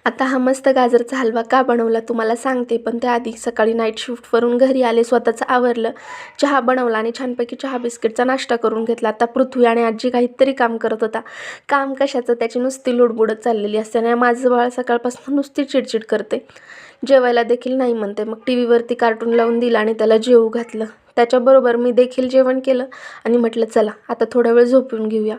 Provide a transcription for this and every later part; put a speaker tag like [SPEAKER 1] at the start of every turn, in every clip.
[SPEAKER 1] आता हा मस्त गाजरचा हलवा का बनवला तुम्हाला सांगते, पण त्याआधी सकाळी नाईट शिफ्टवरून घरी आले, स्वतःचं आवरलं, चहा बनवला आणि छानपैकी चहा बिस्किटचा नाश्ता करून घेतला. आता पृथ्वी आणि आजी काहीतरी काम करत होता. काम कशाचं, त्याची नुसती लुडबुडत चाललेली असते आणि माझं बाळ सकाळपासून नुसती चिडचिड करते. जेवायला देखील नाही म्हणते. मग टी व्हीवरती कार्टून लावून दिलं आणि त्याला जेवू घातलं. त्याच्याबरोबर मी देखील जेवण केलं आणि म्हटलं चला आता थोडा वेळ झोपून घेऊया.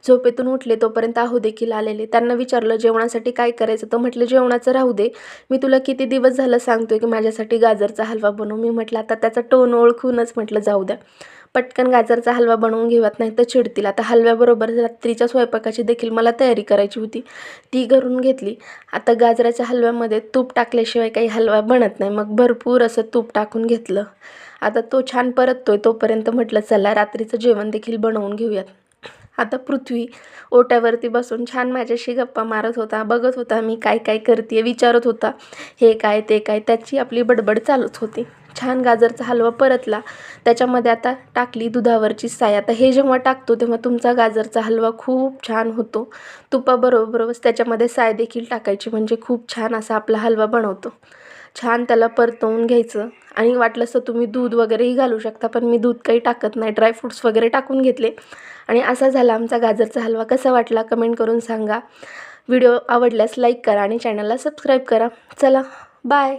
[SPEAKER 1] झोपेतून उठले तोपर्यंत आहो देखील आलेले. त्यांना विचारलं जेवणासाठी काय करायचं, तर म्हटलं जेवणाचं राहू दे, मी तुला किती दिवस झालं सांगतोय की माझ्यासाठी गाजरचा हलवा बनव. मी म्हटलं आता त्याचा टोन ओळखूनच म्हटलं जाऊ द्या, पटकन गाजरचा हलवा बनवून घेऊयात, नाही तर चिडतील. आता हलव्याबरोबर रात्रीच्या स्वयंपाकाची देखील मला तयारी करायची होती, ती करून घेतली. आता गाजराच्या हलव्यामध्ये तूप टाकल्याशिवाय काही हलवा बनत नाही. मग भरपूर असं तूप टाकून घेतलं. आता तो छान परततोय तोपर्यंत म्हटलं चला रात्रीचं जेवण देखील बनवून घेऊयात. आता पृथ्वी ओट्यावरती बसून छान माझ्याशी गप्पा मारत होता, बघत होता मी काय काय करते, विचारत होता हे काय ते काय, त्याची आपली बडबड चालूच होती. छान गाजरचा हलवा परतला, त्याच्यामध्ये आता टाकली दुधावरची साय. आता हे जेव्हा टाकतो तेव्हा तुमचा गाजरचा हलवा खूप छान होतो. तुपाबरोबरच त्याच्यामध्ये साय देखील टाकायची, म्हणजे खूप छान असा आपला हलवा बनवतो. छान त्याला परतवून घ्यायचं आणि वाटलंच तर तुम्ही दूध वगैरेही घालू शकता, पण मी दूध काही टाकत नाही, ड्रायफ्रूट्स वगैरे टाकून घेतले. आणि असा झाला आमचा गाजरचा हलवा. कसा वाटला कमेंट करून सांगा. व्हिडिओ आवडल्यास लाईक करा आणि चॅनलला सबस्क्राईब करा. चला बाय.